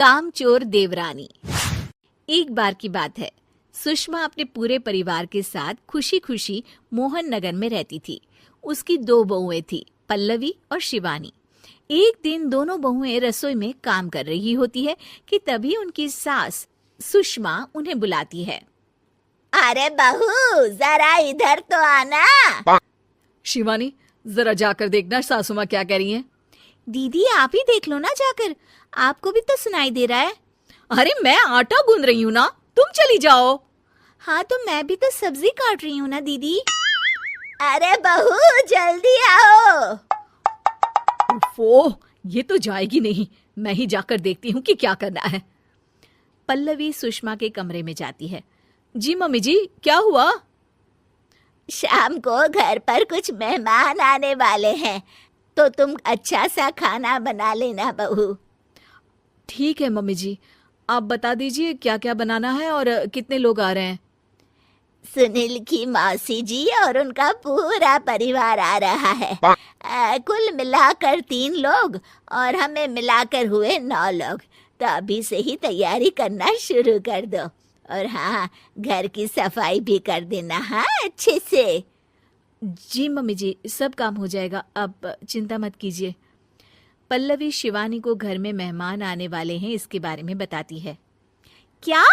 कामचोर देवरानी। एक बार की बात है, सुषमा अपने पूरे परिवार के साथ खुशी खुशी मोहन नगर में रहती थी। उसकी 2 बहुएं थी, पल्लवी और शिवानी। एक दिन दोनों बहुएं रसोई में काम कर रही होती है कि तभी उनकी सास सुषमा उन्हें बुलाती है। अरे बहू, जरा इधर तो आना। शिवानी, जरा जाकर देखना सासू माँ क्या कह रही हैं। दीदी आप ही देख लो ना जाकर, आपको भी तो सुनाई दे रहा है। अरे मैं आटा गूंद रही हूँ ना, तुम चली जाओ। हाँ तो मैं भी तो सब्जी काट रही हूँ ना दीदी। अरे बहू जल्दी आओ। ओफो, ये तो जाएगी नहीं। मैं ही जाकर देखती हूँ कि क्या करना है। पल्लवी सुषमा के कमरे में जाती है। जी मम्मी जी, क्या हुआ? शाम को घर पर कुछ मेहमान आने वाले हैं, तो तुम अच्छा सा खाना बना लेना बहू। ठीक है मम्मी जी, आप बता दीजिए क्या क्या बनाना है और कितने लोग आ रहे हैं। सुनील की मौसी जी और उनका पूरा परिवार आ रहा है। कुल मिलाकर 3 लोग और हमें मिलाकर हुए 9 लोग। तो अभी से ही तैयारी करना शुरू कर दो। और हाँ, घर की सफाई भी कर देना, हाँ अच्छे से। जी मम्मी जी, सब काम हो जाएगा, आप चिंता मत कीजिए। पल्लवी शिवानी को घर में मेहमान आने वाले हैं इसके बारे में बताती है। क्या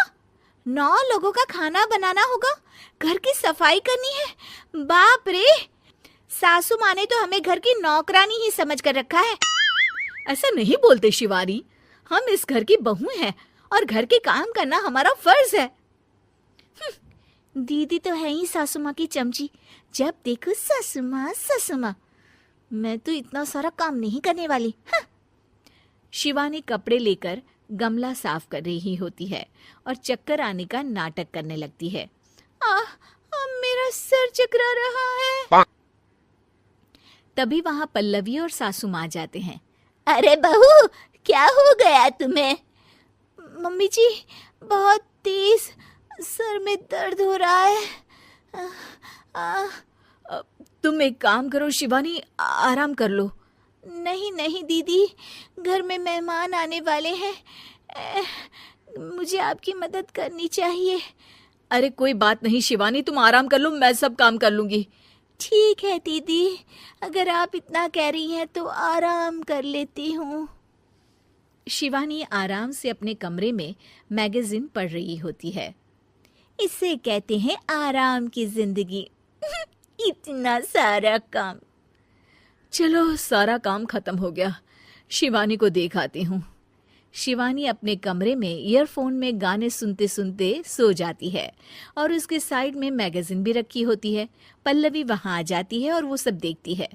9 लोगों का खाना बनाना होगा, घर की सफाई करनी है? बाप रे, सासू माँ ने तो हमें घर की नौकरानी ही समझ कर रखा है। ऐसा नहीं बोलते शिवानी, हम इस घर की बहू हैं और घर के काम करना हमारा फर्ज है। दीदी तो है ही सासू माँ की चमची, जब देखो सासू माँ सासू माँ। मैं तो इतना सारा काम नहीं करने वाली। शिवानी कपड़े लेकर गमला साफ कर रही होती है और चक्कर आने का नाटक करने लगती है। मेरा सर चकरा रहा है। तभी वहां पल्लवी और सासू माँ जाते हैं। अरे बहू, क्या हो गया तुम्हें? मम्मी जी, बहुत तेज सर में दर्द हो रहा है। तुम एक काम करो शिवानी, आराम कर लो। नहीं नहीं दीदी, घर में मेहमान आने वाले हैं, मुझे आपकी मदद करनी चाहिए। अरे कोई बात नहीं शिवानी, तुम आराम कर लो, मैं सब काम कर लूंगी। ठीक है दीदी, अगर आप इतना कह रही हैं तो आराम कर लेती हूँ। शिवानी आराम से अपने कमरे में मैगजीन पढ़ रही होती है। इसे कहते हैं आराम की जिंदगी। इतना सारा काम। चलो सारा काम खत्म हो गया, शिवानी को देख आती हूँ। शिवानी अपने कमरे में ईयरफोन में गाने सुनते सुनते सो जाती है और उसके साइड में मैगजीन भी रखी होती है। पल्लवी वहां आ जाती है और वो सब देखती है।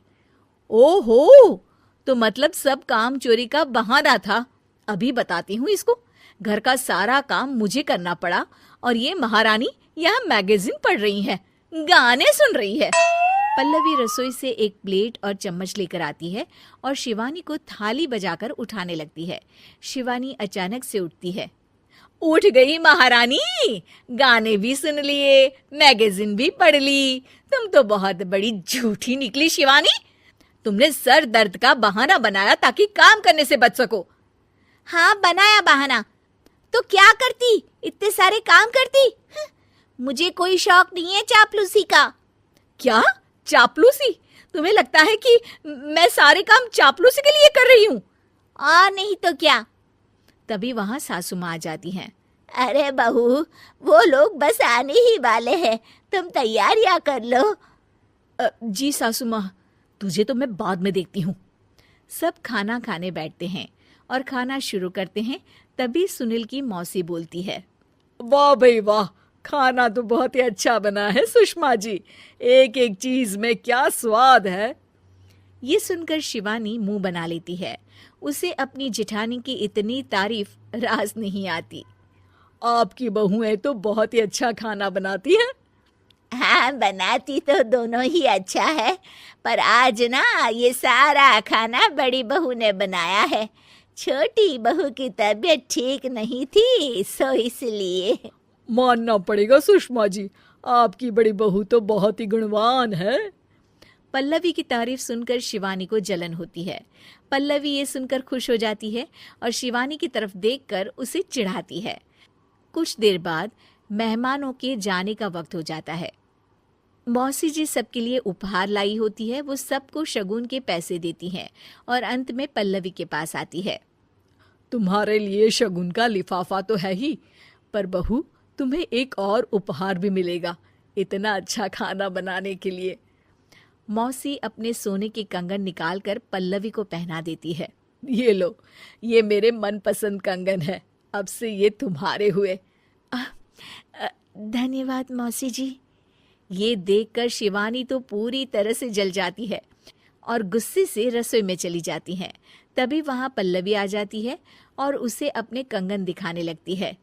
ओहो, तो मतलब सब काम चोरी का बहाना था। अभी बताती हूँ इसको। घर का सारा काम मुझे करना पड़ा और ये महारानी यहाँ मैगजीन पढ़ रही है, गाने सुन रही है। पल्लवी रसोई से एक प्लेट और चम्मच लेकर आती है और शिवानी को थाली बजाकर उठाने लगती है। शिवानी अचानक से उठती है। उठ गई महारानी, गाने भी सुन लिए, मैगजीन भी पढ़ ली। तुम तो बहुत बड़ी झूठी निकली शिवानी। तुमने सर दर्द का बहाना बनाया ताकि काम करने से बच सको। हाँ बनाया बहाना, तो क्या करती, इतने सारे काम करती। मुझे कोई शौक नहीं है चापलूसी का। क्या चापलूसी? तुम्हें लगता है कि मैं सारे काम चापलूसी के लिए कर रही हूँ? और नहीं तो क्या। तभी वहां सासू माँ आ जाती हैं। अरे बहू, वो लोग बस आने ही वाले हैं, तुम तैयारियां कर लो। जी सासू माँ, तुझे तो मैं बाद में देखती हूँ। सब खाना खाने बैठते हैं और खाना शुरू करते हैं। तभी सुनील की मौसी बोलती है। वाह भाई वाह, खाना तो बहुत ही अच्छा बना है सुषमा जी, एक एक चीज में क्या स्वाद है। ये सुनकर शिवानी मुंह बना लेती है। उसे अपनी जेठानी की इतनी तारीफ रास नहीं आती। आपकी बहुएं तो बहुत ही अच्छा खाना बनाती हैं। हाँ, बनाती तो दोनों ही अच्छा है, पर आज ना ये सारा खाना बड़ी बहू ने बनाया है। छोटी बहू की तबीयत ठीक नहीं थी, सो इसलिए। मानना पड़ेगा सुषमा जी, आपकी बड़ी बहू तो बहुत ही गुणवान है। पल्लवी की तारीफ सुनकर शिवानी को जलन होती है। पल्लवी ये सुनकर खुश हो जाती है और शिवानी की तरफ देखकर उसे चिढ़ाती है। कुछ देर बाद मेहमानों के जाने का वक्त हो जाता है। मौसी जी सबके लिए उपहार लाई होती है। वो सबको शगुन के पैसे देती हैं और अंत में पल्लवी के पास आती है। तुम्हारे लिए शगुन का लिफाफा तो है ही, पर बहू तुम्हें एक और उपहार भी मिलेगा इतना अच्छा खाना बनाने के लिए। मौसी अपने सोने के कंगन निकालकर पल्लवी को पहना देती है। ये लो, ये मेरे मनपसंद कंगन है, अब से ये तुम्हारे हुए। धन्यवाद मौसी जी। ये देखकर शिवानी तो पूरी तरह से जल जाती है और गुस्से से रसोई में चली जाती है। तभी वहां पल्लवी आ जाती है और उसे अपने कंगन दिखाने लगती है।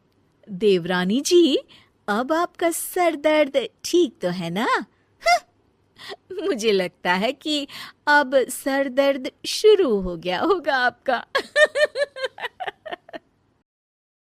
देवरानी जी, अब आपका सर दर्द ठीक तो है ना? मुझे लगता है कि अब सर दर्द शुरू हो गया होगा आपका।